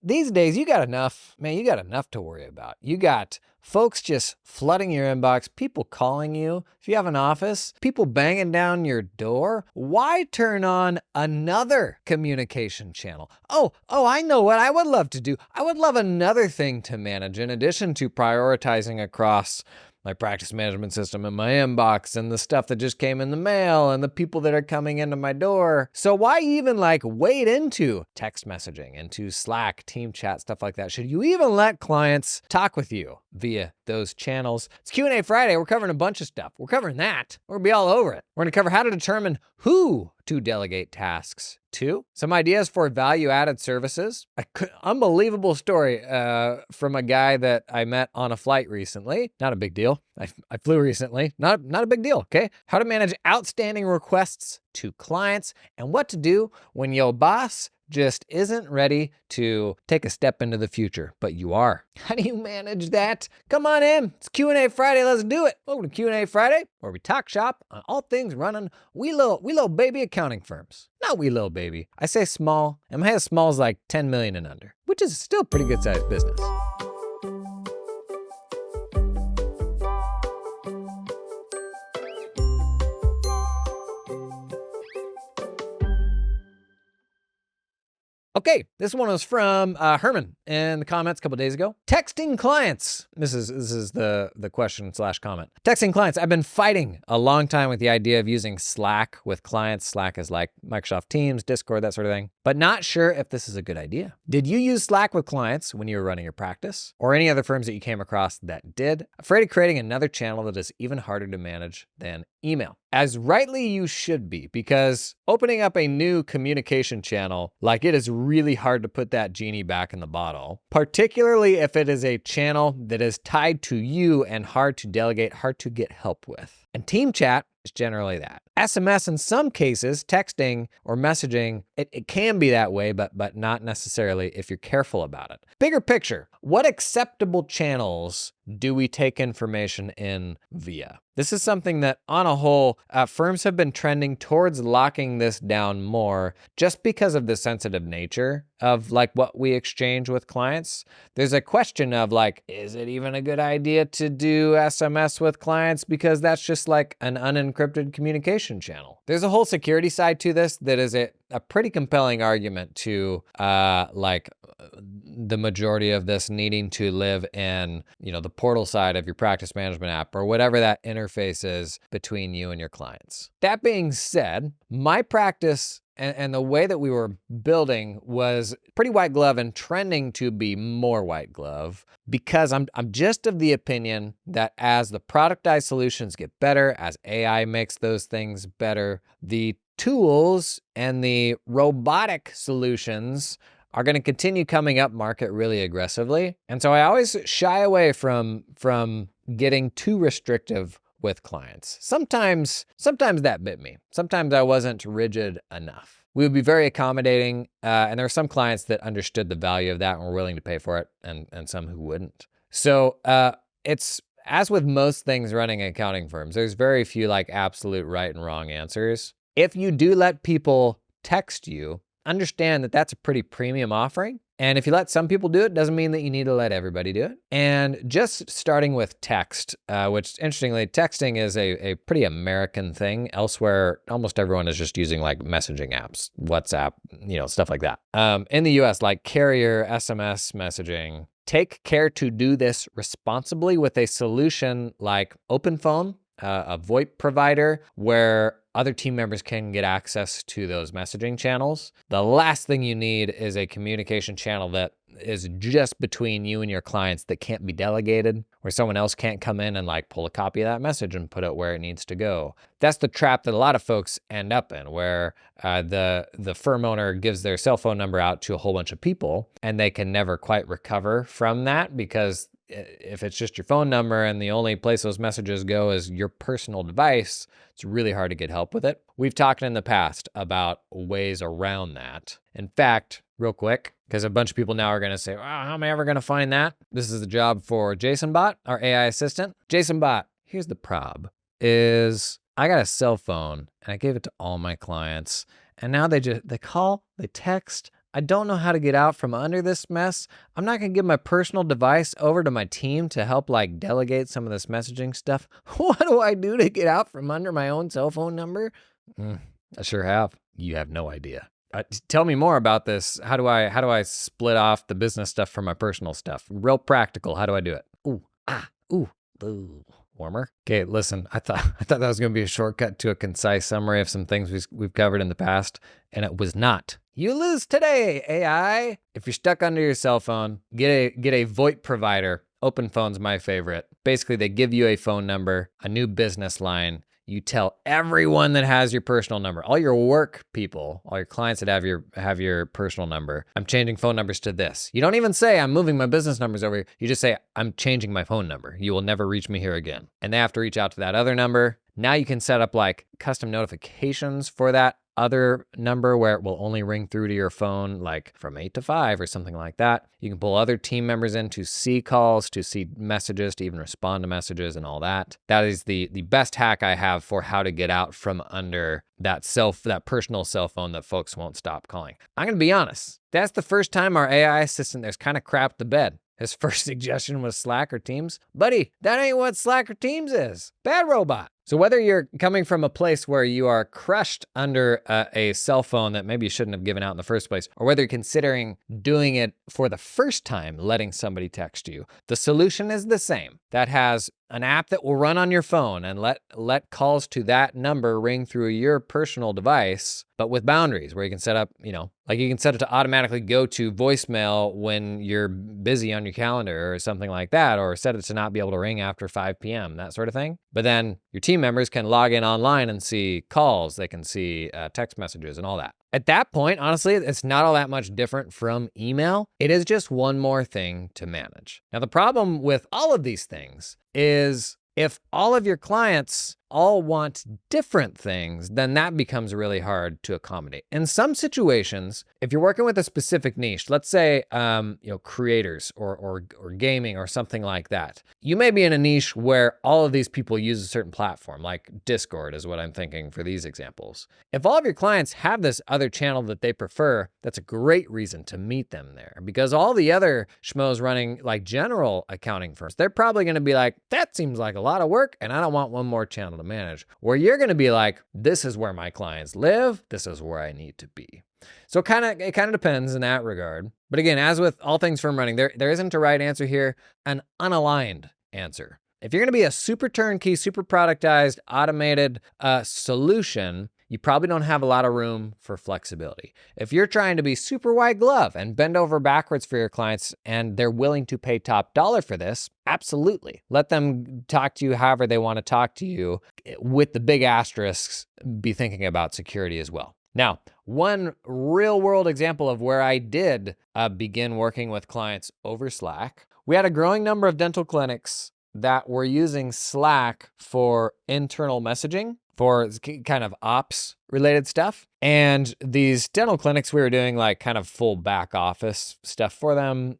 these days you got enough, man, you got enough to worry about. You got folks just flooding your inbox, people calling you. If you have an office, people banging down your door. Why turn on another communication channel? Oh, I know what I would love to do. I would love another thing to manage in addition to prioritizing across my practice management system and my inbox and the stuff that just came in the mail and the people that are coming into my door. So why even wade into text messaging, into Slack, team chat, stuff like that? Should you even let clients talk with you via those channels? It's Q&A Friday. We're covering a bunch of stuff. We're covering that. We're gonna be all over it. We're gonna cover how to determine who to delegate tasks to, some ideas for value-added services, unbelievable story from a guy that I met on a flight recently. Not a big deal. I flew recently. Not a big deal, okay? How to manage outstanding requests to clients and what to do when your boss just isn't ready to take a step into the future, but you are. How do you manage that? Come on in. It's Q&A Friday. Let's do it. Welcome to Q&A Friday, where we talk shop on all things running wee little baby accounting firms. Not wee little baby. I say small, and my head small is like 10 million and under, which is still pretty good sized business. Okay, this one was from Herman in the comments a couple days ago. Texting clients. This is the question/comment. Texting clients. I've been fighting a long time with the idea of using Slack with clients. Slack is like Microsoft Teams, Discord, that sort of thing, but not sure if this is a good idea. Did you use Slack with clients when you were running your practice, or any other firms that you came across that did? Afraid of creating another channel that is even harder to manage than email. As rightly you should be, because opening up a new communication channel, it is really hard to put that genie back in the bottle, particularly if it is a channel that is tied to you and hard to delegate, hard to get help with. And team chat is generally that. SMS in some cases, texting or messaging, it can be that way, but not necessarily if you're careful about it. Bigger picture, what acceptable channels do we take information in via? This is something that on a whole, firms have been trending towards locking this down more just because of the sensitive nature of what we exchange with clients. There's a question of is it even a good idea to do SMS with clients because that's just an unencrypted communication channel. There's a whole security side to this that is a pretty compelling argument to the majority of this needing to live in, the portal side of your practice management app or whatever that interface is between you and your clients. That being said, my practice and the way that we were building was pretty white glove and trending to be more white glove because I'm just of the opinion that as the productized solutions get better, as AI makes those things better, the tools and the robotic solutions are going to continue coming up market really aggressively. And so I always shy away from getting too restrictive with clients. Sometimes that bit me. Sometimes I wasn't rigid enough. We would be very accommodating, and there were some clients that understood the value of that and were willing to pay for it, and some who wouldn't. So it's, as with most things running accounting firms, there's very few absolute right and wrong answers. If you do let people text you, understand that that's a pretty premium offering. And if you let some people do it, doesn't mean that you need to let everybody do it. And just starting with text, which interestingly, texting is a pretty American thing. Elsewhere, almost everyone is just using messaging apps, WhatsApp, stuff like that. In the US, carrier, SMS messaging, take care to do this responsibly with a solution like OpenPhone, a VoIP provider where other team members can get access to those messaging channels. The last thing you need is a communication channel that is just between you and your clients that can't be delegated, where someone else can't come in and pull a copy of that message and put it where it needs to go. That's the trap that a lot of folks end up in, where the firm owner gives their cell phone number out to a whole bunch of people and they can never quite recover from that because if it's just your phone number and the only place those messages go is your personal device, it's really hard to get help with it. We've talked in the past about ways around that. In fact, real quick, because a bunch of people now are going to say, how am I ever going to find that? This is the job for JasonBot, our AI assistant. JasonBot, here's the prob, is I got a cell phone and I gave it to all my clients. And now they call, they text. I don't know how to get out from under this mess. I'm not going to give my personal device over to my team to help like delegate some of this messaging stuff. What do I do to get out from under my own cell phone number? I sure have. You have no idea. Tell me more about this. How do I split off the business stuff from my personal stuff? Real practical. How do I do it? Ooh. Warmer. Okay, listen. I thought that was going to be a shortcut to a concise summary of some things we've covered in the past, and it was not. You lose today, AI. If you're stuck under your cell phone, get a VoIP provider. OpenPhone's my favorite. Basically, they give you a phone number, a new business line. You tell everyone that has your personal number, all your work people, all your clients that have your personal number, I'm changing phone numbers to this. You don't even say I'm moving my business numbers over here. You just say I'm changing my phone number. You will never reach me here again. And they have to reach out to that other number. Now you can set up like custom notifications for that other number where it will only ring through to your phone like from 8 to 5 or something like that. You can pull other team members in to see calls, to see messages, to even respond to messages and all that. That is the best hack I have for how to get out from under that personal cell phone that folks won't stop calling. I'm going to be honest. That's the first time our AI assistant has kind of crapped the bed. His first suggestion was Slack or Teams. Buddy, that ain't what Slack or Teams is. Bad robot. So whether you're coming from a place where you are crushed under a cell phone that maybe you shouldn't have given out in the first place, or whether you're considering doing it for the first time, letting somebody text you, the solution is the same. That has an app that will run on your phone and let calls to that number ring through your personal device, but with boundaries where you can set up, like you can set it to automatically go to voicemail when you're busy on your calendar or something like that, or set it to not be able to ring after 5 p.m., that sort of thing. But then your team members can log in online and see calls, they can see text messages and all that. At that point, honestly, it's not all that much different from email. It is just one more thing to manage. Now, the problem with all of these things is if all of your clients all want different things, then that becomes really hard to accommodate. In some situations, if you're working with a specific niche, let's say, creators or gaming or something like that, you may be in a niche where all of these people use a certain platform, like Discord is what I'm thinking for these examples. If all of your clients have this other channel that they prefer, that's a great reason to meet them there, because all the other schmoes running like general accounting firms, they're probably going to be like, that seems like a lot of work and I don't want one more channel to manage. Where you're going to be like, this is where my clients live. This is where I need to be. So it kind of depends in that regard. But again, as with all things firm running, there isn't a right answer here, an unaligned answer. If you're going to be a super turnkey, super productized, automated solution, you probably don't have a lot of room for flexibility. If you're trying to be super white glove and bend over backwards for your clients and they're willing to pay top dollar for this, absolutely. Let them talk to you however they want to talk to you, with the big asterisks, be thinking about security as well. Now, one real world example of where I did begin working with clients over Slack, we had a growing number of dental clinics that were using Slack for internal messaging, for kind of ops related stuff. And these dental clinics, we were doing like kind of full back office stuff for them,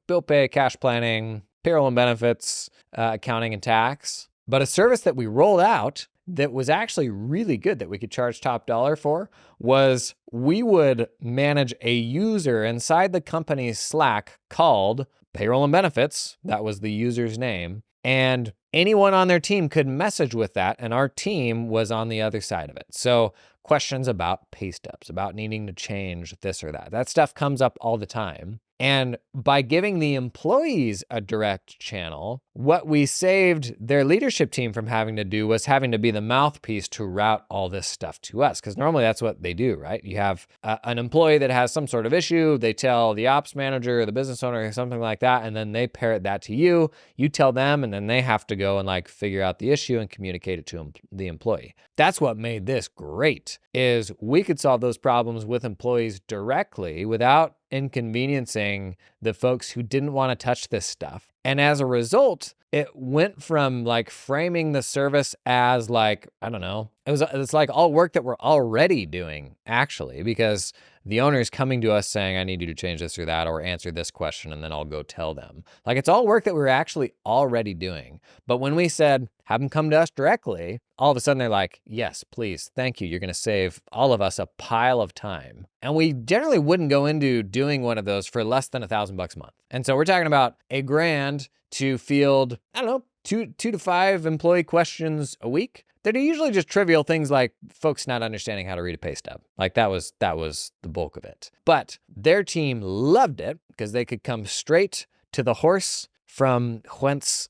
bill pay, cash planning, payroll and benefits, accounting and tax. But a service that we rolled out that was actually really good that we could charge top dollar for was we would manage a user inside the company's Slack called payroll and benefits. That was the user's name. And anyone on their team could message with that, and our team was on the other side of it. So questions about pay stubs, about needing to change this or that. That stuff comes up all the time. And by giving the employees a direct channel, what we saved their leadership team from having to do was having to be the mouthpiece to route all this stuff to us. Because normally that's what they do, right? You have an employee that has some sort of issue. They tell the ops manager or the business owner or something like that, and then they parrot that to you. You tell them, and then they have to go and like figure out the issue and communicate it to the employee. That's what made this great, is we could solve those problems with employees directly without inconveniencing the folks who didn't want to touch this stuff. And as a result, it went from like framing the service as like, I don't know, it's like all work that we're already doing actually, because the owner's coming to us saying, I need you to change this or that, or answer this question, and then I'll go tell them. Like, it's all work that we're actually already doing. But when we said, have them come to us directly, all of a sudden they're like, yes, please, thank you. You're going to save all of us a pile of time. And we generally wouldn't go into doing one of those for less than $1,000 a month. And so we're talking about $1,000 to field, I don't know, 2 to 5 employee questions a week. That are usually just trivial things like folks not understanding how to read a pay stub. Like that was the bulk of it. But their team loved it because they could come straight to the horse from whence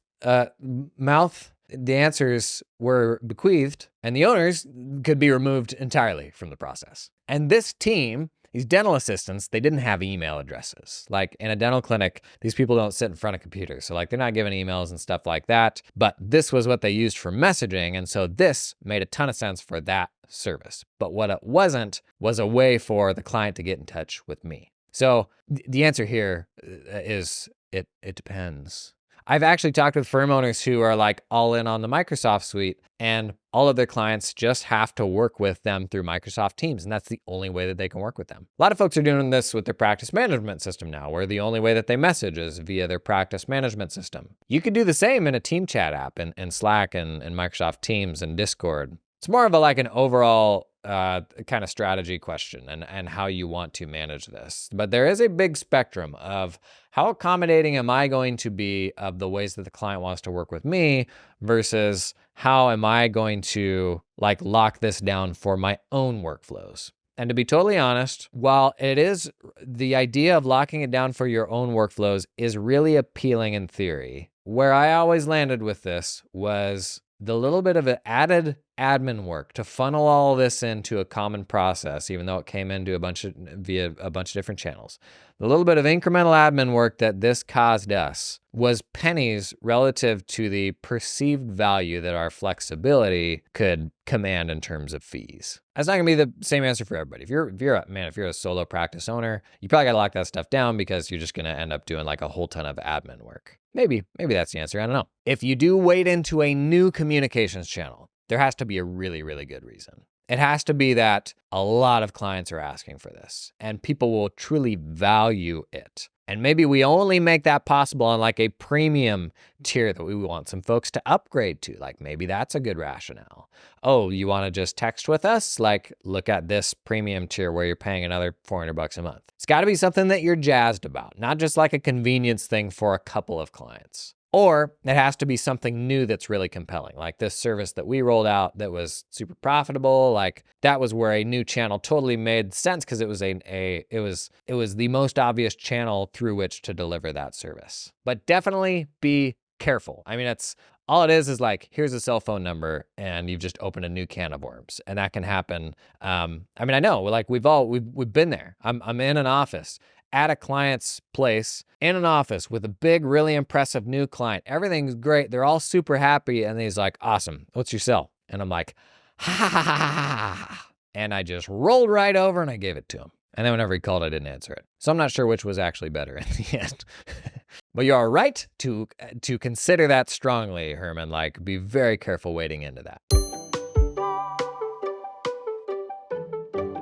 mouth the answers were bequeathed, and the owners could be removed entirely from the process. And this team, these dental assistants, they didn't have email addresses. Like in a dental clinic, these people don't sit in front of computers. So like they're not given emails and stuff like that. But this was what they used for messaging. And so this made a ton of sense for that service. But what it wasn't was a way for the client to get in touch with me. So the answer here is it depends. I've actually talked with firm owners who are like all in on the Microsoft suite, and all of their clients just have to work with them through Microsoft Teams, and that's the only way that they can work with them. A lot of folks are doing this with their practice management system now, where the only way that they message is via their practice management system. You could do the same in a team chat app in Slack and Microsoft Teams and Discord. It's more of an overall kind of strategy question and how you want to manage this. But there is a big spectrum of how accommodating am I going to be of the ways that the client wants to work with me versus how am I going to lock this down for my own workflows. And to be totally honest, while it is the idea of locking it down for your own workflows is really appealing in theory, where I always landed with this was the little bit of added admin work to funnel all this into a common process, even though it came into via a bunch of different channels. The little bit of incremental admin work that this caused us was pennies relative to the perceived value that our flexibility could command in terms of fees. That's not gonna be the same answer for everybody. If you're a solo practice owner, you probably gotta lock that stuff down because you're just gonna end up doing a whole ton of admin work. Maybe that's the answer, I don't know. If you do wade into a new communications channel, there has to be a really, really good reason. It has to be that a lot of clients are asking for this and people will truly value it. And maybe we only make that possible on a premium tier that we want some folks to upgrade to. Maybe that's a good rationale. Oh, you want to just text with us? Look at this premium tier where you're paying another $400 a month. It's got to be something that you're jazzed about, not just a convenience thing for a couple of clients. Or it has to be something new that's really compelling, like this service that we rolled out that was super profitable. That was where a new channel totally made sense because it was it was the most obvious channel through which to deliver that service. But definitely be careful. I mean, all it is here's a cell phone number and you've just opened a new can of worms, and that can happen. I know we've been there. I'm in an office at a client's place in an office with a big, really impressive new client. Everything's great. They're all super happy. And he's like, awesome. What's your cell? And I'm like, ha ha ha ha ha ha. And I just rolled right over and I gave it to him. And then whenever he called, I didn't answer it. So I'm not sure which was actually better in the end. But you are right to consider that strongly, Herman. Be very careful wading into that.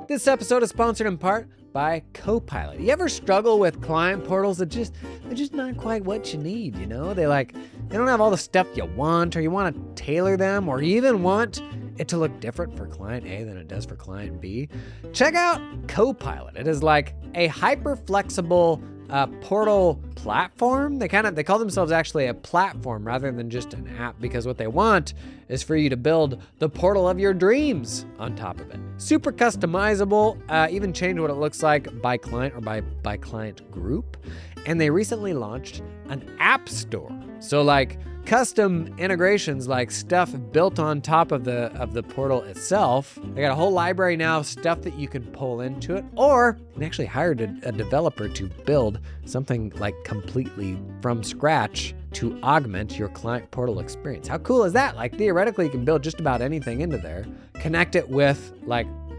This episode is sponsored in part by Copilot. You ever struggle with client portals that they're just not quite what you need, They don't have all the stuff you want, or you want to tailor them, or you even want it to look different for client A than it does for client B. Check out Copilot. It is a hyper flexible portal platform. They call themselves actually a platform rather than just an app, because what they want is for you to build the portal of your dreams on top of it. Super customizable, even change what it looks like by client or by client group. And they recently launched an app store. So custom integrations, stuff built on top of the portal itself. They got a whole library now of stuff that you can pull into it, or you can actually hire a developer to build something completely from scratch to augment your client portal experience. How cool is that? Theoretically, you can build just about anything into there, connect it with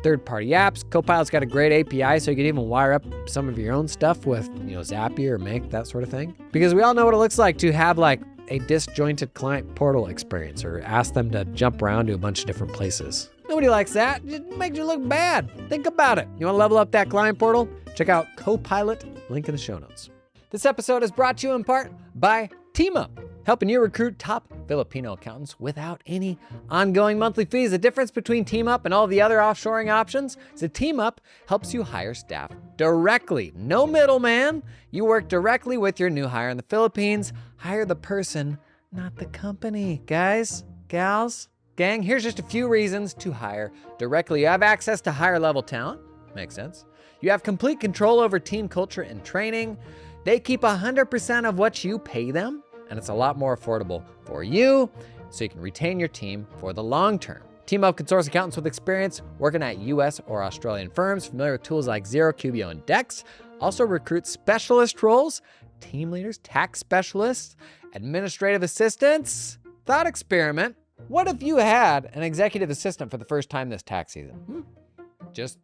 third-party apps. Copilot's got a great API, so you can even wire up some of your own stuff with, Zapier or Make, that sort of thing. Because we all know what it looks like to have a disjointed client portal experience, or ask them to jump around to a bunch of different places. Nobody likes that. It makes you look bad. Think about it. You want to level up that client portal? Check out Copilot, link in the show notes. This episode is brought to you in part by Teamup, helping you recruit top Filipino accountants without any ongoing monthly fees. The difference between Teamup and all the other offshoring options is that Teamup helps you hire staff directly. No middleman. You work directly with your new hire in the Philippines. Hire the person, not the company. Guys, gals, gang, here's just a few reasons to hire directly. You have access to higher level talent. Makes sense. You have complete control over team culture and training. They keep 100% of what you pay them, and it's a lot more affordable for you, so you can retain your team for the long term. Teamup can source accountants with experience working at US or Australian firms, familiar with tools like Xero, Cubio, and Dex. Also recruit specialist roles, team leaders, tax specialists, administrative assistants. Thought experiment. What if you had an executive assistant for the first time this tax season? Just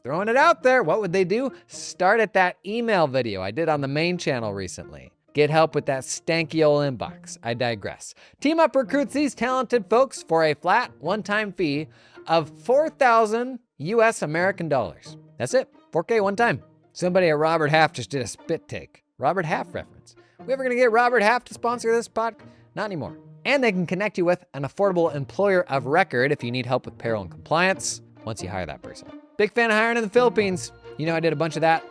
throwing it out there. What would they do? Start at that email video I did on the main channel recently. Get help with that stanky old inbox. I digress. Teamup recruits these talented folks for a flat one-time fee of 4,000 US American dollars. That's it, 4K one time. Somebody at Robert Half just did a spit take. Robert Half reference. We ever gonna get Robert Half to sponsor this pod? Not anymore. And they can connect you with an affordable employer of record if you need help with payroll and compliance once you hire that person. Big fan of hiring in the Philippines. You know I did a bunch of that.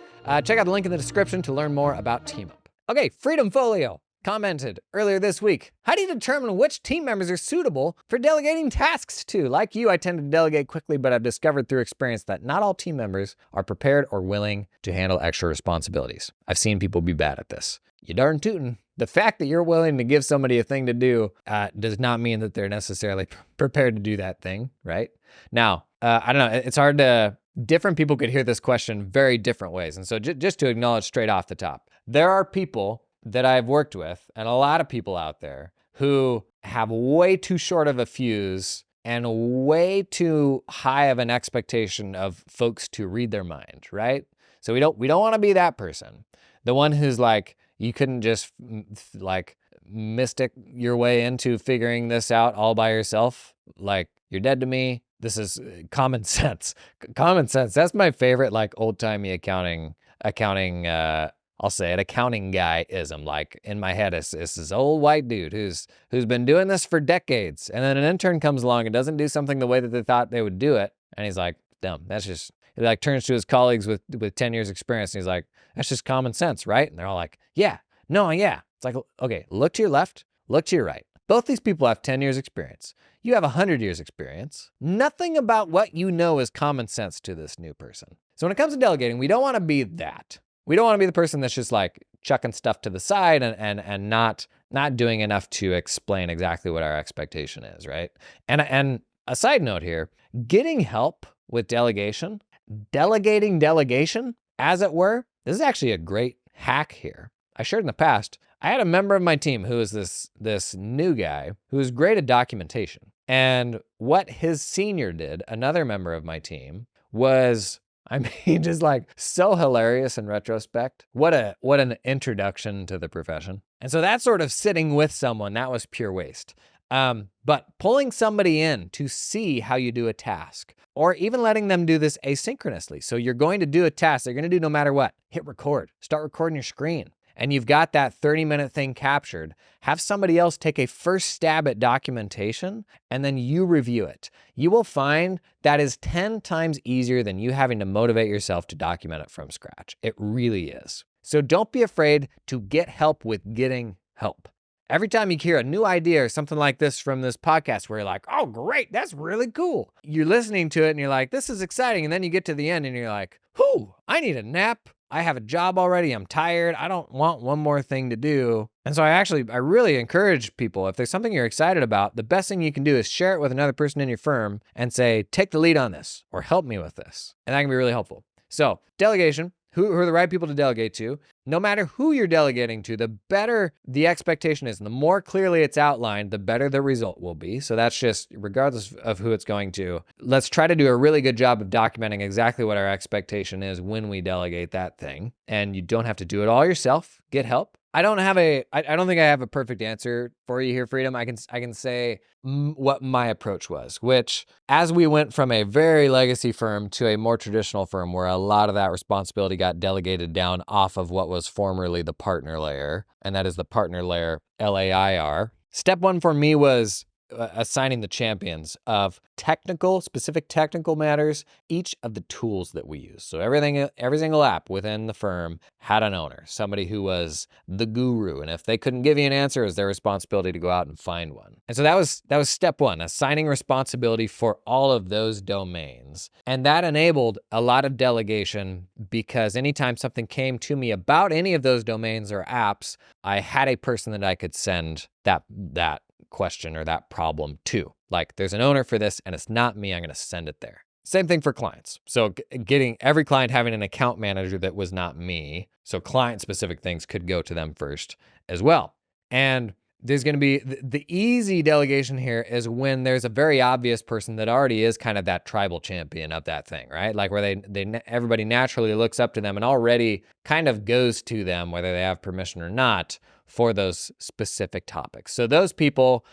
Check out the link in the description to learn more about Teamup. Okay, Freedom Folio commented earlier this week. How do you determine which team members are suitable for delegating tasks to? Like you, I tend to delegate quickly, but I've discovered through experience that not all team members are prepared or willing to handle extra responsibilities. I've seen people be bad at this. You darn tootin'. The fact that you're willing to give somebody a thing to do does not mean that they're necessarily prepared to do that thing, right? Now, I don't know, it's hard to, different people could hear this question very different ways. And so just to acknowledge straight off the top, there are people that I've worked with and a lot of people out there who have way too short of a fuse and way too high of an expectation of folks to read their mind, right? So we don't want to be that person. The one who's like, you couldn't just like mystic your way into figuring this out all by yourself. Like, you're dead to me. This is common sense. Common sense. That's my favorite, like, old-timey accounting, I'll say it, accounting guy-ism. Like, in my head, it's this old white dude who's been doing this for decades. And then an intern comes along and doesn't do something the way that they thought they would do it. And he's like, dumb. That's just, he like turns to his colleagues with 10 years experience and he's like, that's just common sense, right? And they're all like, yeah, no, yeah. It's like, okay, look to your left, look to your right. Both these people have 10 years experience. You have 100 years experience. Nothing about what you know is common sense to this new person. So when it comes to delegating, we don't want to be that. We don't want to be the person that's just like chucking stuff to the side and not doing enough to explain exactly what our expectation is, right? And a side note here, getting help with delegation, delegating delegation, as it were, this is actually a great hack here. I shared in the past, I had a member of my team who was this new guy who was great at documentation. And what his senior did, another member of my team, was, I mean, just like so hilarious in retrospect. What an introduction to the profession. And so that sort of sitting with someone, that was pure waste. But pulling somebody in to see how you do a task, or even letting them do this asynchronously. So you're going to do a task they're going to do no matter what. Hit record, start recording your screen. And you've got that 30-minute thing captured. Have somebody else take a first stab at documentation, and then you review it. You will find that is 10 times easier than you having to motivate yourself to document it from scratch. It really is. So don't be afraid to get help with getting help. Every time you hear a new idea or something like this from this podcast where you're like, oh, great, that's really cool. You're listening to it and you're like, this is exciting. And then you get to the end and you're like, whew, I need a nap. I have a job already. I'm tired. I don't want one more thing to do. And so I really encourage people, if there's something you're excited about, the best thing you can do is share it with another person in your firm and say, take the lead on this or help me with this. And that can be really helpful. So delegation, who are the right people to delegate to? No matter who you're delegating to, the better the expectation is and the more clearly it's outlined, the better the result will be. So that's just regardless of who it's going to. Let's try to do a really good job of documenting exactly what our expectation is when we delegate that thing. And you don't have to do it all yourself. Get help. I don't think I have a perfect answer for you here, Freedom. I can say what my approach was, which as we went from a very legacy firm to a more traditional firm where a lot of that responsibility got delegated down off of what was formerly the partner layer, and that is the partner layer LAIR. Step one for me was assigning the champions of specific technical matters, each of the tools that we use. So every single app within the firm had an owner, somebody who was the guru. And if they couldn't give you an answer, it was their responsibility to go out and find one. And so that was step one, assigning responsibility for all of those domains. And that enabled a lot of delegation because anytime something came to me about any of those domains or apps, I had a person that I could send that question or that problem to. Like, there's an owner for this and it's not me, I'm going to send it there. Same thing for clients. So getting every client having an account manager that was not me. So client specific things could go to them first as well. And there's going to be the easy delegation here is when there's a very obvious person that already is kind of that tribal champion of that thing, right? Like where everybody naturally looks up to them and already kind of goes to them, whether they have permission or not, for those specific topics. So those people,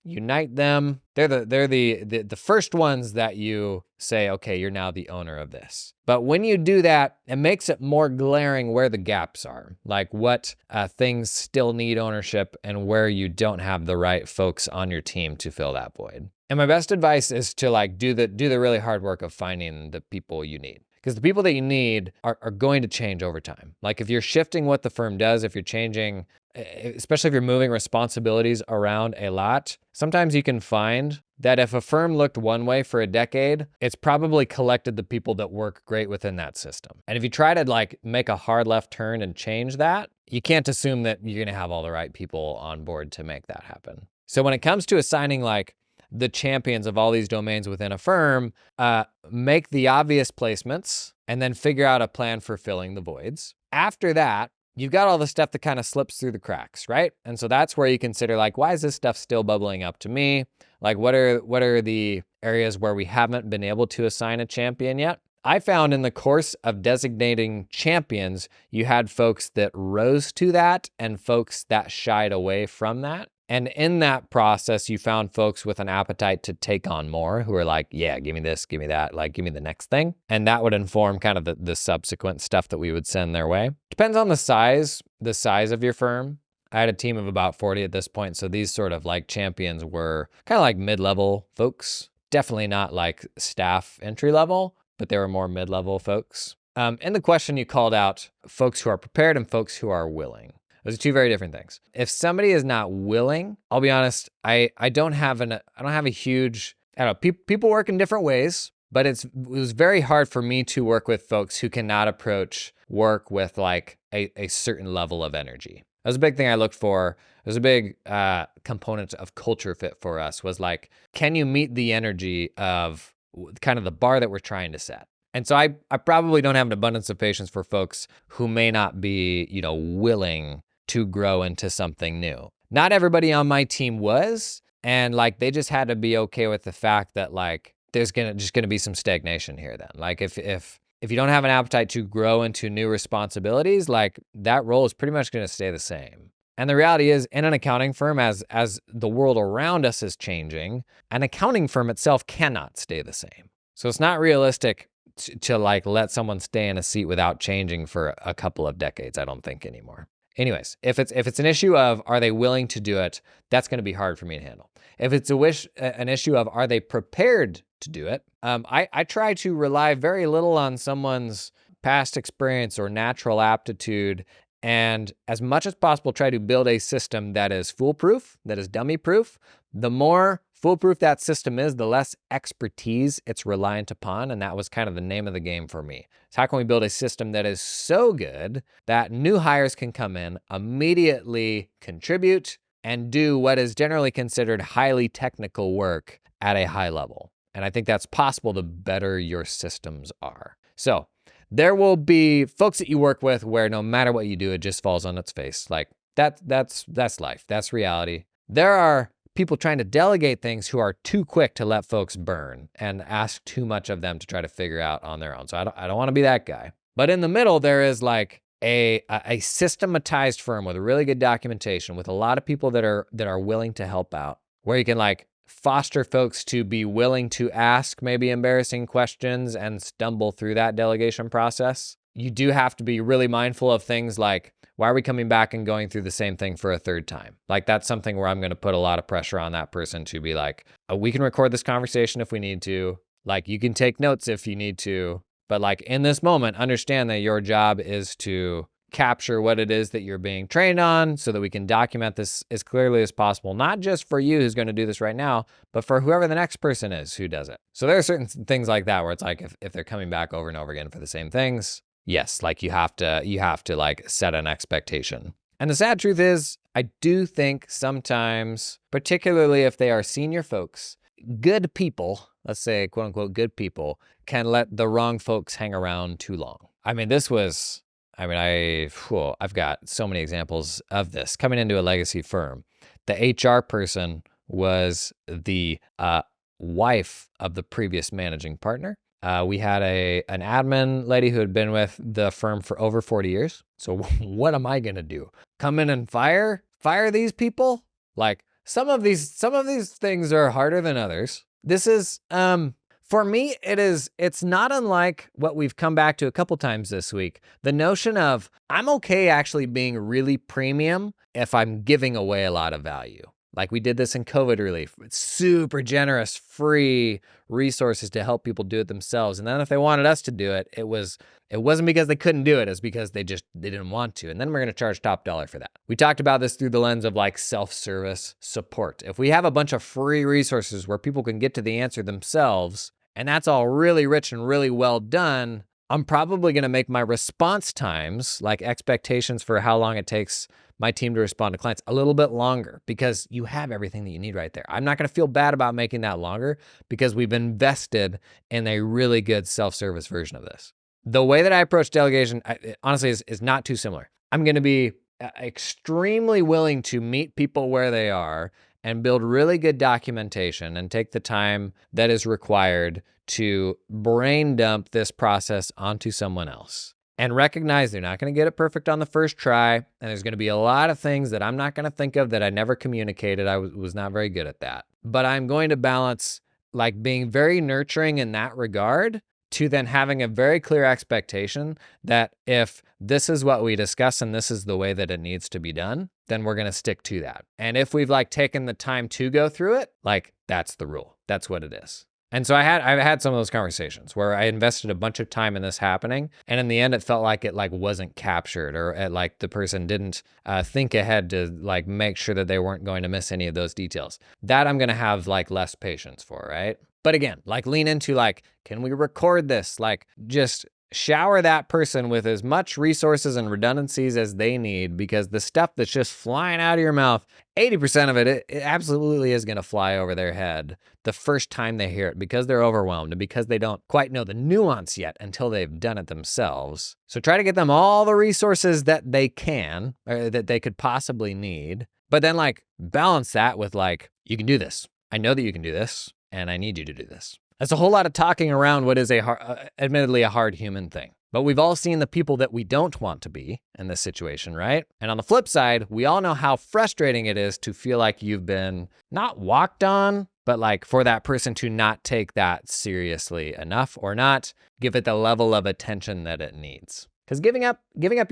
unite them. They're the first ones that you say, okay, you're now the owner of this. But when you do that, it makes it more glaring where the gaps are, like what things still need ownership and where you don't have the right folks on your team to fill that void. And my best advice is to do the really hard work of finding the people you need. Because the people that you need are going to change over time. Like if you're shifting what the firm does, if you're changing, especially if you're moving responsibilities around a lot, sometimes you can find that if a firm looked one way for a decade, it's probably collected the people that work great within that system. And if you try to make a hard left turn and change that, you can't assume that you're gonna have all the right people on board to make that happen. So when it comes to assigning the champions of all these domains within a firm, make the obvious placements and then figure out a plan for filling the voids. After that, you've got all the stuff that kind of slips through the cracks, right? And so that's where you consider why is this stuff still bubbling up to me? Like what are the areas where we haven't been able to assign a champion yet? I found in the course of designating champions, you had folks that rose to that and folks that shied away from that. And in that process, you found folks with an appetite to take on more who are like, yeah, give me this, give me that, give me the next thing. And that would inform kind of the subsequent stuff that we would send their way. Depends on the size of your firm. I had a team of about 40 at this point. So these sort of champions were kind of mid-level folks. Definitely not staff entry level, but they were more mid-level folks. In the question, you called out folks who are prepared and folks who are willing. Those are two very different things. If somebody is not willing, I'll be honest, I don't have a huge, people work in different ways, but it was very hard for me to work with folks who cannot approach work with a certain level of energy. That was a big thing I looked for. It was a big component of culture fit for us was can you meet the energy of kind of the bar that we're trying to set? And so I probably don't have an abundance of patience for folks who may not be, willing to grow into something new. Not everybody on my team was, and they just had to be okay with the fact that there's gonna be some stagnation here then. If you don't have an appetite to grow into new responsibilities, that role is pretty much gonna stay the same. And the reality is, in an accounting firm, as the world around us is changing, an accounting firm itself cannot stay the same. So it's not realistic to let someone stay in a seat without changing for a couple of decades, I don't think anymore. Anyways, if it's an issue of are they willing to do it, that's going to be hard for me to handle. If it's an issue of are they prepared to do it, I try to rely very little on someone's past experience or natural aptitude, and as much as possible try to build a system that is foolproof, that is dummy-proof. The more foolproof that system is, the less expertise it's reliant upon, and that was kind of the name of the game for me. So how can we build a system that is so good that new hires can come in, immediately contribute, and do what is generally considered highly technical work at a high level? And I think that's possible the better your systems are. So there will be folks that you work with where no matter what you do, it just falls on its face. That's life. That's reality. There are people trying to delegate things who are too quick to let folks burn and ask too much of them to try to figure out on their own. So I don't want to be that guy. But in the middle, there is a systematized firm with really good documentation, with a lot of people that are willing to help out, where you can like foster folks to be willing to ask maybe embarrassing questions and stumble through that delegation process. You do have to be really mindful of things like, why are we coming back and going through the same thing for a third time? Like, that's something where I'm going to put a lot of pressure on that person to be like, we can record this conversation if we need to. Like, you can take notes if you need to. But like, in this moment, understand that your job is to capture what it is that you're being trained on so that we can document this as clearly as possible, not just for you who's going to do this right now, but for whoever the next person is who does it. So there are certain things like that where it's like, if they're coming back over and over again for the same things, yes, like you have to like set an expectation. And the sad truth is, I do think sometimes, particularly if they are senior folks, good people, let's say quote unquote good people, can let the wrong folks hang around too long. I mean, I've got so many examples of this. Coming into a legacy firm, the HR person was the wife of the previous managing partner. We had an admin lady who had been with the firm for over 40 years. So what am I going to do? Come in and fire these people? Like, some of these things are harder than others. This is, for me, it's not unlike what we've come back to a couple times this week. The notion of, I'm okay actually being really premium if I'm giving away a lot of value. Like we did this in COVID relief. It's super generous, free resources to help people do it themselves. And then if they wanted us to do it, it wasn't because they couldn't do it. It's because they didn't want to. And then we're going to charge top dollar for that. We talked about this through the lens of like self-service support. If we have a bunch of free resources where people can get to the answer themselves, and that's all really rich and really well done, I'm probably going to make my response times, like expectations for how long it takes my team to respond to clients, a little bit longer, because you have everything that you need right there. I'm not going to feel bad about making that longer because we've invested in a really good self-service version of this. The way that I approach delegation, honestly, is not too similar. I'm going to be extremely willing to meet people where they are and build really good documentation and take the time that is required to brain dump this process onto someone else. And recognize they're not going to get it perfect on the first try. And there's going to be a lot of things that I'm not going to think of that I never communicated. I was not very good at that. But I'm going to balance like being very nurturing in that regard to then having a very clear expectation that if this is what we discuss and this is the way that it needs to be done, then we're going to stick to that. And if we've like taken the time to go through it, like that's the rule. That's what it is. And so I've had some of those conversations where I invested a bunch of time in this happening, and in the end, it felt like it like wasn't captured, or like the person didn't think ahead to like make sure that they weren't going to miss any of those details. That I'm going to have like less patience for, right? But again, like lean into like, can we record this? Like just shower that person with as much resources and redundancies as they need, because the stuff that's just flying out of your mouth, 80% of it absolutely is going to fly over their head the first time they hear it, because they're overwhelmed and because they don't quite know the nuance yet until they've done it themselves. So try to get them all the resources that they can, or that they could possibly need, but then like balance that with like, you can do this. I know that you can do this, and I need you to do this. That's a whole lot of talking around what is admittedly a hard human thing. But we've all seen the people that we don't want to be in this situation, right? And on the flip side, we all know how frustrating it is to feel like you've been not walked on, but like for that person to not take that seriously enough or not give it the level of attention that it needs. Because giving up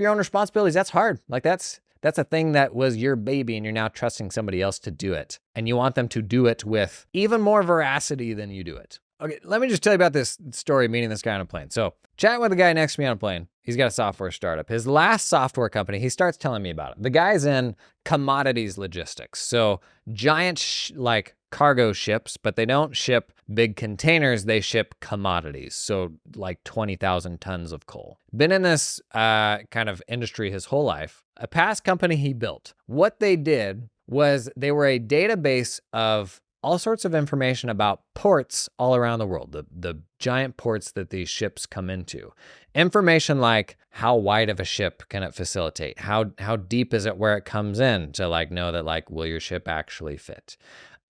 your own responsibilities, that's hard. Like that's a thing that was your baby and you're now trusting somebody else to do it. And you want them to do it with even more veracity than you do it. Okay, let me just tell you about this story meeting this guy on a plane. So chatting with the guy next to me on a plane. He's got a software startup. His last software company, he starts telling me about it. The guy's in commodities logistics. So giant like cargo ships, but they don't ship big containers. They ship commodities. So like 20,000 tons of coal. Been in this kind of industry his whole life. A past company he built, what they did was they were a database of all sorts of information about ports all around the world, the giant ports that these ships come into. Information like how wide of a ship can it facilitate? How deep is it where it comes in to like know that like, will your ship actually fit?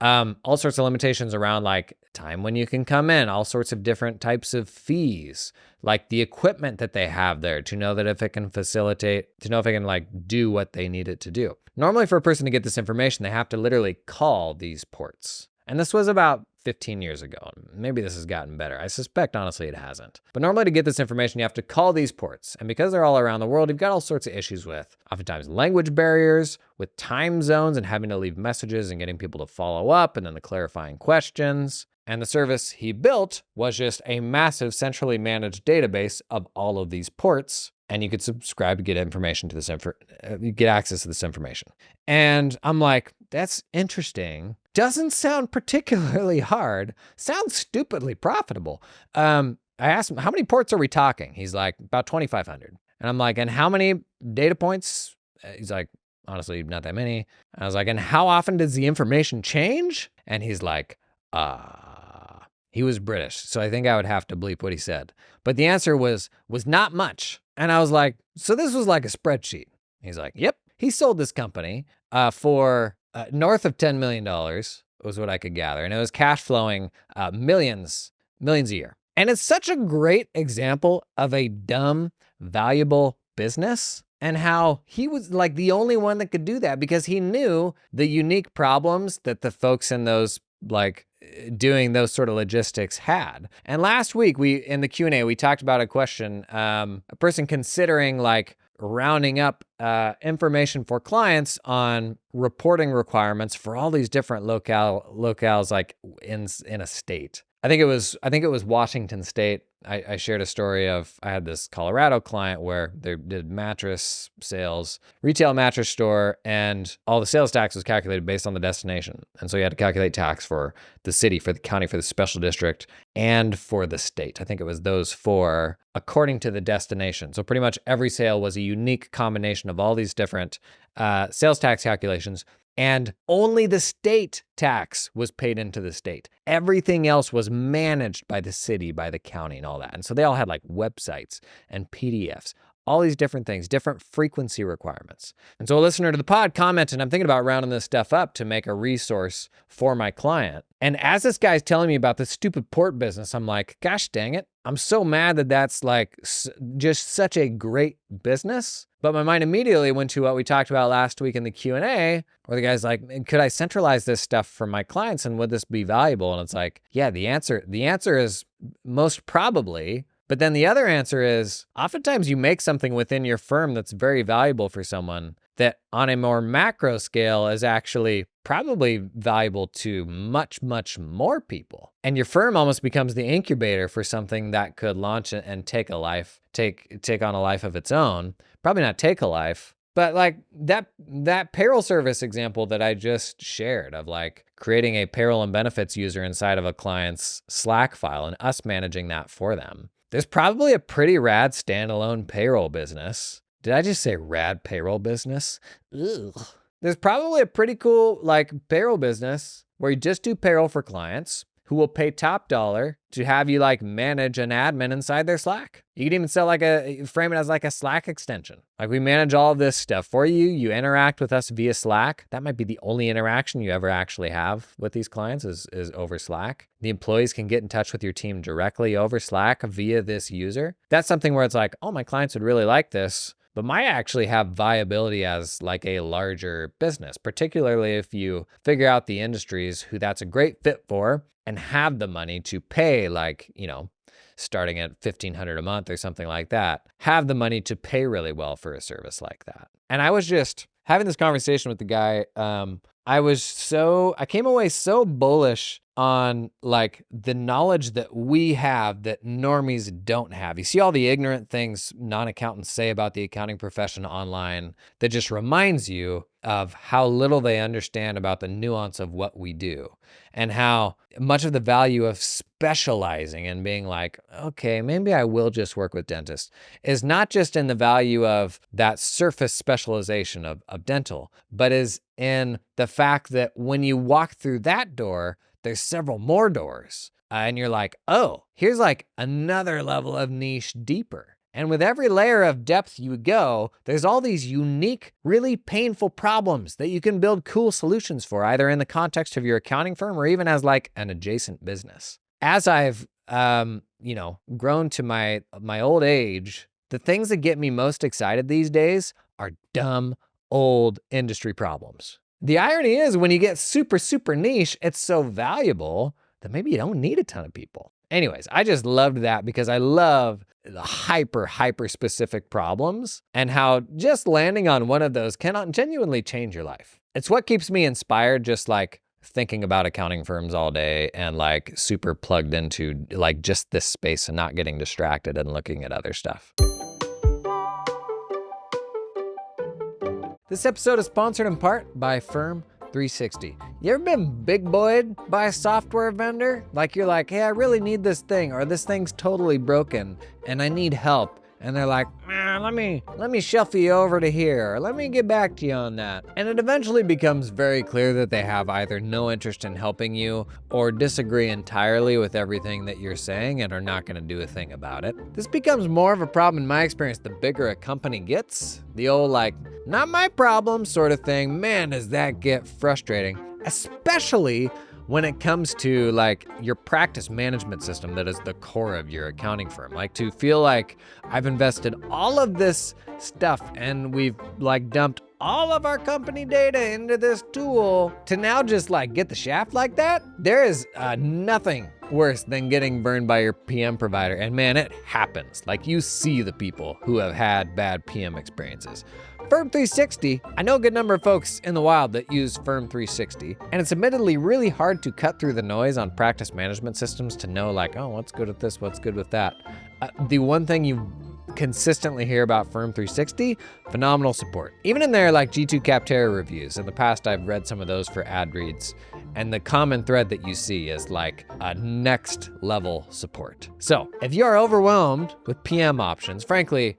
All sorts of limitations around like time when you can come in, all sorts of different types of fees, like the equipment that they have there to know that if it can facilitate, to know if it can like do what they need it to do. Normally for a person to get this information, they have to literally call these ports. And this was about 15 years ago. Maybe this has gotten better. I suspect, honestly, it hasn't. But normally to get this information, you have to call these ports. And because they're all around the world, you've got all sorts of issues with oftentimes language barriers, with time zones and having to leave messages and getting people to follow up, and then the clarifying questions. And the service he built was just a massive centrally managed database of all of these ports. And you could subscribe to get information to this get access to this information. And I'm like, that's interesting. Doesn't sound particularly hard. Sounds stupidly profitable. I asked him, how many ports are we talking? He's like, about 2,500. And I'm like, and how many data points? He's like, honestly, not that many. And I was like, and how often does the information change? And he's like, he was British, so I think I would have to bleep what he said. But the answer was not much. And I was like, so this was like a spreadsheet. He's like, yep. He sold this company for north of $10 million was what I could gather. And it was cash flowing millions a year. And it's such a great example of a dumb, valuable business and how he was like the only one that could do that because he knew the unique problems that the folks in those like doing those sort of logistics had. And last week in the Q&A, we talked about a question, a person considering like rounding up information for clients on reporting requirements for all these different locales like in a state. I think it was Washington State. I shared a story of, I had this Colorado client where they did mattress sales, retail mattress store, and all the sales tax was calculated based on the destination. And so you had to calculate tax for the city, for the county, for the special district, and for the state. I think it was those four according to the destination. So pretty much every sale was a unique combination of all these different sales tax calculations. And only the state tax was paid into the state. Everything else was managed by the city, by the county, and all that. And so they all had like websites and PDFs, all these different things, different frequency requirements. And so a listener to the pod commented, I'm thinking about rounding this stuff up to make a resource for my client. And as this guy's telling me about this stupid port business, I'm like, gosh dang it. I'm so mad that that's like just such a great business. But my mind immediately went to what we talked about last week in the Q&A, where the guy's like, could I centralize this stuff for my clients and would this be valuable? And it's like, yeah, the answer is most probably. But then the other answer is oftentimes you make something within your firm that's very valuable for someone that on a more macro scale is actually probably valuable to much, much more people. And your firm almost becomes the incubator for something that could launch and take on a life of its own. Probably not take a life, but like that payroll service example that I just shared of like creating a payroll and benefits user inside of a client's Slack file and us managing that for them. There's probably a pretty rad standalone payroll business. Did I just say rad payroll business? Ugh. There's probably a pretty cool like payroll business where you just do payroll for clients who will pay top dollar to have you like manage an admin inside their Slack. You can even frame it as like a Slack extension. Like we manage all of this stuff for you. You interact with us via Slack. That might be the only interaction you ever actually have with these clients is over Slack. The employees can get in touch with your team directly over Slack via this user. That's something where it's like, oh, my clients would really like this, but might actually have viability as like a larger business, particularly if you figure out the industries who that's a great fit for and have the money to pay like, starting at $1,500 a month or something like that, have the money to pay really well for a service like that. And I was just having this conversation with the guy. I came away so bullish on like the knowledge that we have that normies don't have. You see all the ignorant things non-accountants say about the accounting profession online that just reminds you of how little they understand about the nuance of what we do and how much of the value of specializing and being like, okay, maybe I will just work with dentists is not just in the value of that surface specialization of dental, but is in the fact that when you walk through that door, there's several more doors. And you're like, oh, here's like another level of niche deeper. And with every layer of depth you go, there's all these unique, really painful problems that you can build cool solutions for, either in the context of your accounting firm or even as like an adjacent business. As I've, grown to my old age, the things that get me most excited these days are dumb, old industry problems. The irony is when you get super, super niche, it's so valuable that maybe you don't need a ton of people. Anyways, I just loved that because I love the hyper specific problems and how just landing on one of those can genuinely change your life. It's what keeps me inspired, just like thinking about accounting firms all day and like super plugged into like just this space and not getting distracted and looking at other stuff. This episode is sponsored in part by Firm 360. You ever been big boyed by a software vendor? Like you're like, hey, I really need this thing, or this thing's totally broken and I need help. And they're like, let me shuffle you over to here, or let me get back to you on that. And it eventually becomes very clear that they have either no interest in helping you or disagree entirely with everything that you're saying and are not gonna do a thing about it. This becomes more of a problem in my experience the bigger a company gets. The old like, not my problem sort of thing, man, does that get frustrating. Especially when it comes to like your practice management system that is the core of your accounting firm. Like to feel like I've invested all of this stuff and we've like dumped all of our company data into this tool to now just like get the shaft like that. There is nothing worse than getting burned by your PM provider. And man, it happens. Like you see the people who have had bad PM experiences. Firm 360, I know a good number of folks in the wild that use Firm 360, and it's admittedly really hard to cut through the noise on practice management systems to know like, oh, what's good with this, what's good with that. The one thing you consistently hear about Firm 360, phenomenal support. Even in their like G2 Capterra reviews, in the past I've read some of those for ad reads, and the common thread that you see is like a next level support. So if you are overwhelmed with PM options, frankly,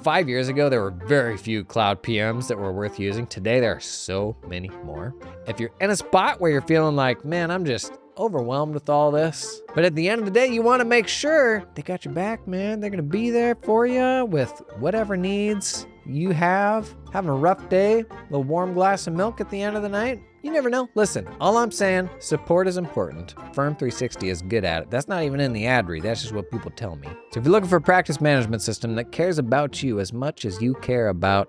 5 years ago, there were very few cloud PMs that were worth using. Today, there are so many more. If you're in a spot where you're feeling like, man, I'm just overwhelmed with all this, but at the end of the day, you want to make sure they got your back, man. They're going to be there for you with whatever needs you have. Having a rough day, a little warm glass of milk at the end of the night. You never know. Listen, all I'm saying, support is important. Firm 360 is good at it. That's not even in the ad read. That's just what people tell me. So if you're looking for a practice management system that cares about you as much as you care about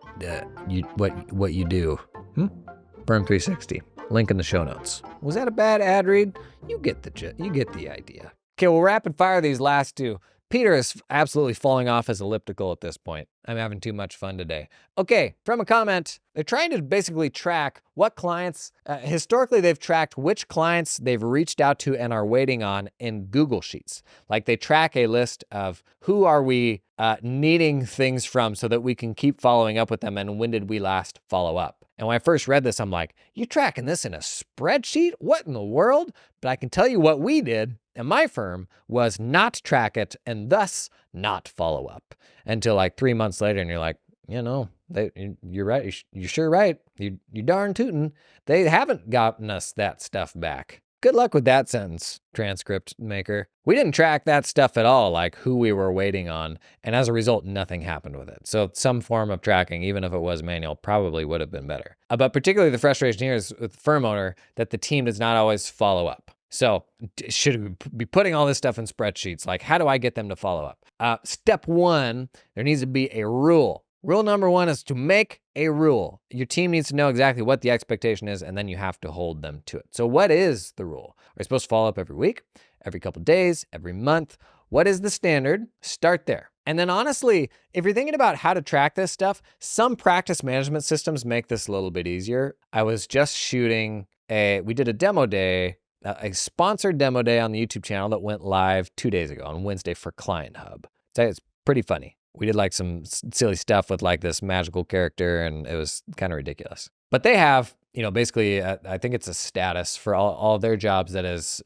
what you do, Firm 360. Link in the show notes. Was that a bad ad read? You get the idea. Okay, we'll rapid fire these last two. Peter is absolutely falling off his elliptical at this point. I'm having too much fun today. Okay, from a comment, they're trying to basically track what clients, historically they've tracked which clients they've reached out to and are waiting on in Google Sheets. Like they track a list of who are we needing things from so that we can keep following up with them and when did we last follow up. And when I first read this, I'm like, you tracking this in a spreadsheet? What in the world? But I can tell you what we did in my firm was not track it and thus not follow up until like 3 months later. And you're like, you're right. You're sure right. You darn tootin'. They haven't gotten us that stuff back. Good luck with that sentence, transcript maker. We didn't track that stuff at all, like who we were waiting on, and as a result, nothing happened with it. So some form of tracking, even if it was manual, probably would have been better. But particularly the frustration here is with the firm owner that the team does not always follow up. So should we be putting all this stuff in spreadsheets? Like, how do I get them to follow up? Step one, there needs to be a rule. Rule number one is to make a rule. Your team needs to know exactly what the expectation is, and then you have to hold them to it. So what is the rule? Are we supposed to follow up every week, every couple days, every month? What is the standard? Start there. And then honestly, if you're thinking about how to track this stuff, some practice management systems make this a little bit easier. I was just shooting we did a demo day, a sponsored demo day on the YouTube channel that went live 2 days ago on Wednesday for Client Hub. So it's pretty funny. We did like some silly stuff with like this magical character and it was kind of ridiculous. But they have, basically, I think it's a status for all of their jobs that is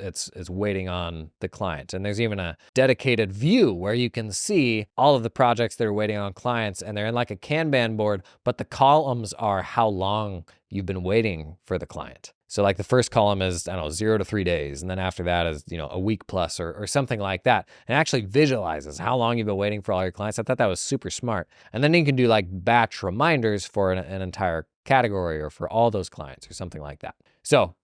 waiting on the client. And there's even a dedicated view where you can see all of the projects that are waiting on clients and they're in like a Kanban board, but the columns are how long you've been waiting for the client. So like the first column is, 0 to 3 days. And then after that is, a week plus or something like that. And actually visualizes how long you've been waiting for all your clients. I thought that was super smart. And then you can do like batch reminders for an entire category or for all those clients or something like that. So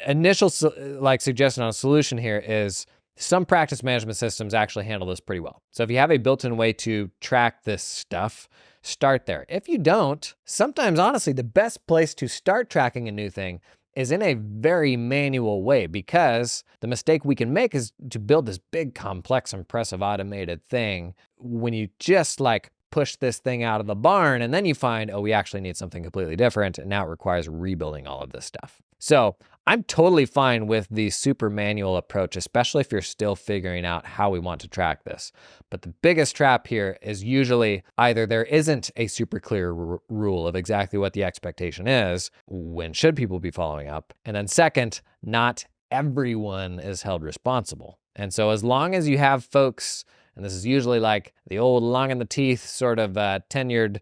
initial suggestion on a solution here is some practice management systems actually handle this pretty well. So if you have a built-in way to track this stuff, start there. If you don't, sometimes honestly, the best place to start tracking a new thing is in a very manual way, because the mistake we can make is to build this big, complex, impressive automated thing when you just like push this thing out of the barn and then you find, we actually need something completely different, and now it requires rebuilding all of this stuff. So I'm totally fine with the super manual approach, especially if you're still figuring out how we want to track this. But the biggest trap here is usually either there isn't a super clear rule of exactly what the expectation is, when should people be following up, and then second, not everyone is held responsible. And so as long as you have folks, and this is usually like the old long in the teeth sort of tenured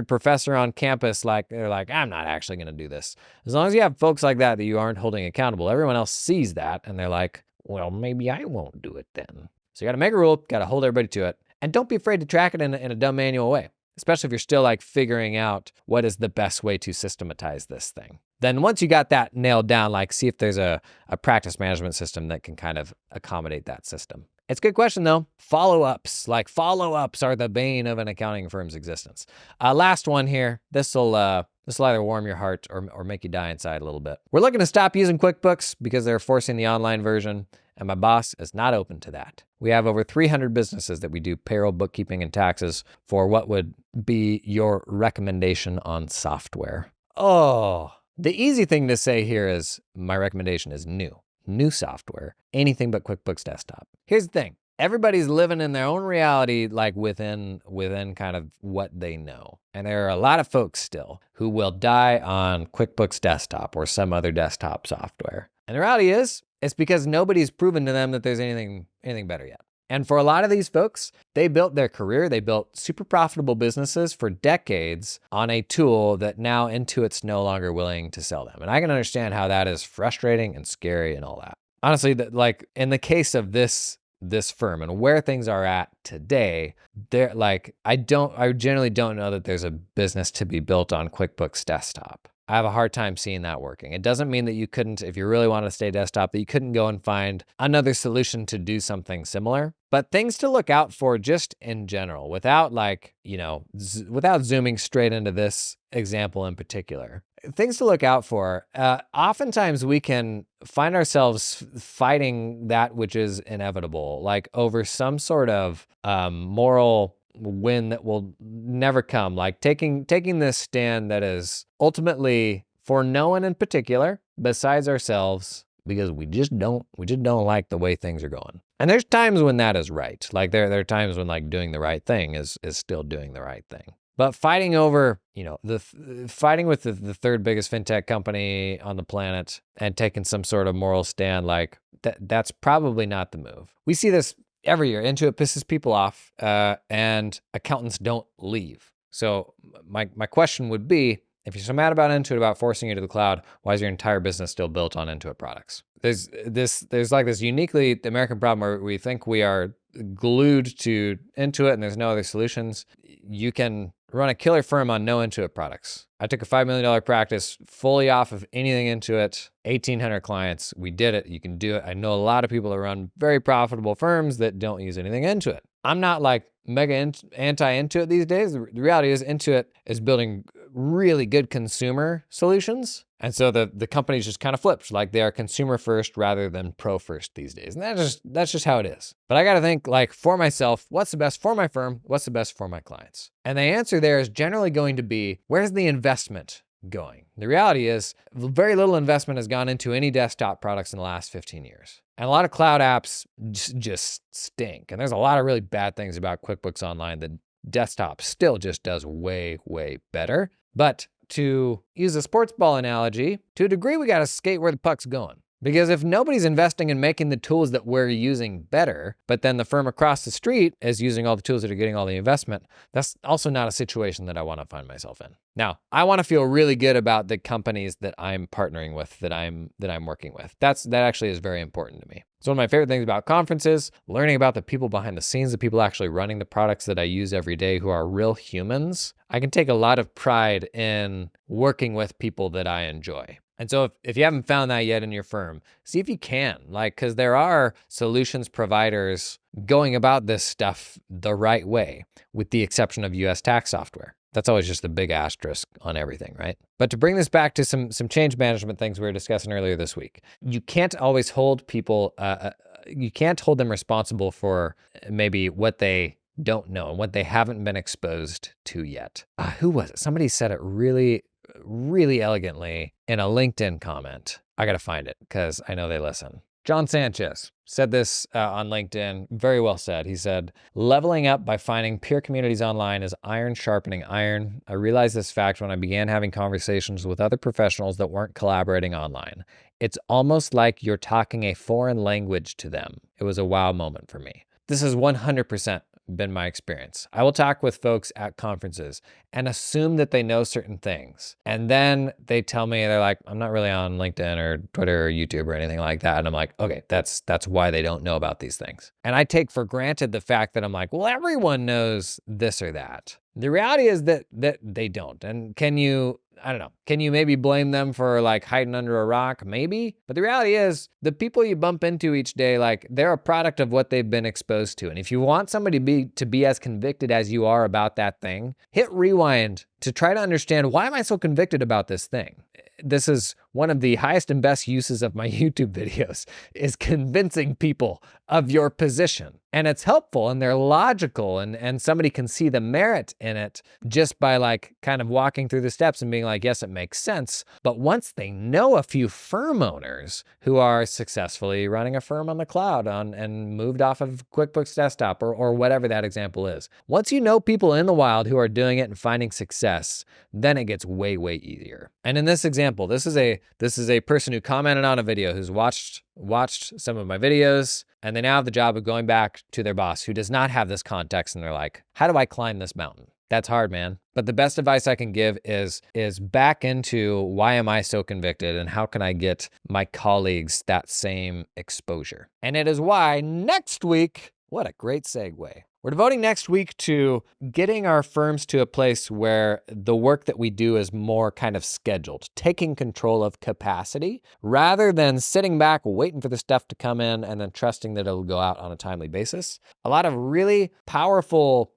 professor on campus, like they're like, I'm not actually going to do this. As long as you have folks like that you aren't holding accountable, everyone else sees that and they're like, well, maybe I won't do it then. So you got to make a rule, got to hold everybody to it, and don't be afraid to track it in a dumb manual way, especially if you're still like figuring out what is the best way to systematize this thing. Then once you got that nailed down, like see if there's a practice management system that can kind of accommodate that system. It's a good question though. Follow-ups are the bane of an accounting firm's existence. Last one here. This will either warm your heart or make you die inside a little bit. We're looking to stop using QuickBooks because they're forcing the online version, and my boss is not open to that. We have over 300 businesses that we do payroll, bookkeeping, and taxes for. What would be your recommendation on software? The easy thing to say here is my recommendation is new software, anything but QuickBooks Desktop. Here's the thing. Everybody's living in their own reality, like within kind of what they know. And there are a lot of folks still who will die on QuickBooks Desktop or some other desktop software. And the reality is, it's because nobody's proven to them that there's anything better yet. And for a lot of these folks, they built their career, they built super profitable businesses for decades on a tool that now Intuit's no longer willing to sell them. And I can understand how that is frustrating and scary and all that. Honestly, like in the case of this firm and where things are at today, I generally don't know that there's a business to be built on QuickBooks Desktop. I have a hard time seeing that working. It doesn't mean that you couldn't, if you really want to stay desktop, that you couldn't go and find another solution to do something similar. But things to look out for just in general, without without zooming straight into this example in particular. Things to look out for. Oftentimes we can find ourselves fighting that which is inevitable, like over some sort of moral win that will never come, like taking this stand that is ultimately for no one in particular besides ourselves, because we just don't like the way things are going. And there's times when that is right. Like there are times when like doing the right thing is still doing the right thing. But fighting over, fighting with the third biggest fintech company on the planet and taking some sort of moral stand, like that's probably not the move. We see this every year. Intuit pisses people off, and accountants don't leave. So my question would be, if you're so mad about Intuit, about forcing you to the cloud, why is your entire business still built on Intuit products? There's like this uniquely American problem where we think we are glued to Intuit and there's no other solutions. You can run a killer firm on no Intuit products. I took a $5 million practice fully off of anything Intuit, 1,800 clients. We did it. You can do it. I know a lot of people that run very profitable firms that don't use anything Intuit. I'm not like mega anti-Intuit these days. The reality is Intuit is building really good consumer solutions. And so the companies just kind of flipped, like they are consumer first rather than pro first these days. And that's just how it is. But I got to think, like, for myself, what's the best for my firm? What's the best for my clients? And the answer there is generally going to be, where's the investment going? The reality is very little investment has gone into any desktop products in the last 15 years. And a lot of cloud apps just stink. And there's a lot of really bad things about QuickBooks Online that desktop still just does way, way better. But to use a sports ball analogy, to a degree, we got to skate where the puck's going. Because if nobody's investing in making the tools that we're using better, but then the firm across the street is using all the tools that are getting all the investment, that's also not a situation that I want to find myself in. Now, I want to feel really good about the companies that I'm partnering with, that I'm working with. That actually is very important to me. It's one of my favorite things about conferences, learning about the people behind the scenes, the people actually running the products that I use every day who are real humans. I can take a lot of pride in working with people that I enjoy. And so if you haven't found that yet in your firm, see if you can, because there are solutions providers going about this stuff the right way, with the exception of US tax software. That's always just a big asterisk on everything, right? But to bring this back to some change management things we were discussing earlier this week, you can't always hold people, you can't hold them responsible for maybe what they don't know and what they haven't been exposed to yet. Who was it? Somebody said it really elegantly in a LinkedIn comment. I gotta find it because I know they listen. John Sanchez said this on LinkedIn, very well said. He said, leveling up by finding peer communities online is iron sharpening iron. I realized this fact when I began having conversations with other professionals that weren't collaborating online. It's almost like you're talking a foreign language to them. It was a wow moment for me. This is 100% been my experience. I will talk with folks at conferences and assume that they know certain things. And then they tell me, they're like, I'm not really on LinkedIn or Twitter or YouTube or anything like that. And I'm like, okay, that's why they don't know about these things. And I take for granted the fact that I'm like, well, everyone knows this or that. The reality is that they don't. And can you maybe blame them for hiding under a rock? Maybe. But the reality is the people you bump into each day, they're a product of what they've been exposed to. And if you want somebody to be as convicted as you are about that thing, hit rewind to try to understand, why am I so convicted about this thing? This is one of the highest and best uses of my YouTube videos, is convincing people of your position. And it's helpful and they're logical, and somebody can see the merit in it just by kind of walking through the steps and being like, yes, it makes sense. But once they know a few firm owners who are successfully running a firm on the cloud and moved off of QuickBooks Desktop or whatever that example is, once you know people in the wild who are doing it and finding success, then it gets way, way easier. And in this example, this is a person who commented on a video, who's watched some of my videos, and they now have the job of going back to their boss who does not have this context, and they're like, how do I climb this mountain? That's hard, man. But the best advice I can give is back into, why am I so convicted and how can I get my colleagues that same exposure? And it is why next week, what a great segue. We're devoting next week to getting our firms to a place where the work that we do is more kind of scheduled, taking control of capacity rather than sitting back waiting for the stuff to come in and then trusting that it'll go out on a timely basis. A lot of really powerful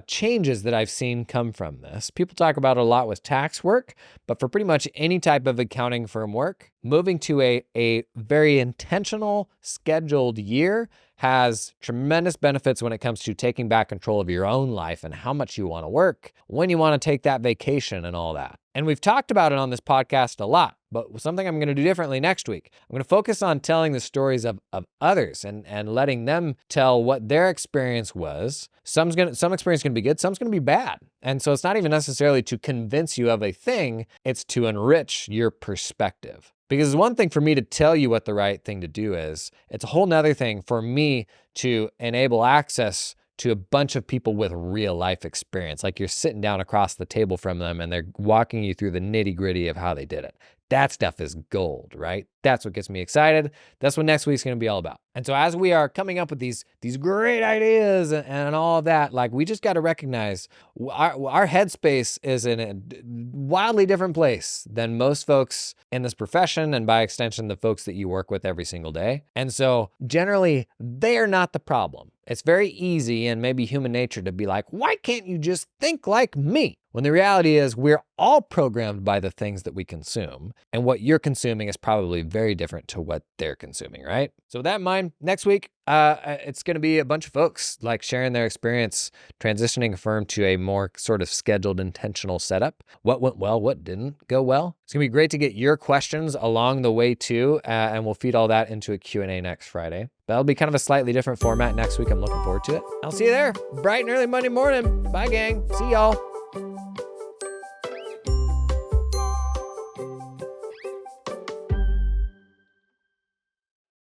changes that I've seen come from this. People talk about it a lot with tax work, but for pretty much any type of accounting firm work, moving to a very intentional, scheduled year has tremendous benefits when it comes to taking back control of your own life and how much you want to work, when you want to take that vacation and all that. And we've talked about it on this podcast a lot, but something I'm going to do differently next week. I'm going to focus on telling the stories of others and letting them tell what their experience was. Some experience is going to be good, some's going to be bad. And so it's not even necessarily to convince you of a thing, it's to enrich your perspective. Because it's one thing for me to tell you what the right thing to do is. It's a whole nother thing for me to enable access to a bunch of people with real life experience. Like you're sitting down across the table from them and they're walking you through the nitty gritty of how they did it. That stuff is gold, right? That's what gets me excited. That's what next week's gonna be all about. And so as we are coming up with these great ideas and all of that, we just gotta recognize our headspace is in a wildly different place than most folks in this profession, and by extension, the folks that you work with every single day. And so generally, they're not the problem. It's very easy and maybe human nature to be like, why can't you just think like me? When the reality is we're all programmed by the things that we consume, and what you're consuming is probably very different to what they're consuming, right? So with that in mind, next week, it's going to be a bunch of folks sharing their experience transitioning a firm to a more sort of scheduled, intentional setup. What went well, what didn't go well. It's going to be great to get your questions along the way too, and we'll feed all that into a Q&A next Friday. That'll be kind of a slightly different format next week. I'm looking forward to it. I'll see you there bright and early Monday morning. Bye, gang. See y'all.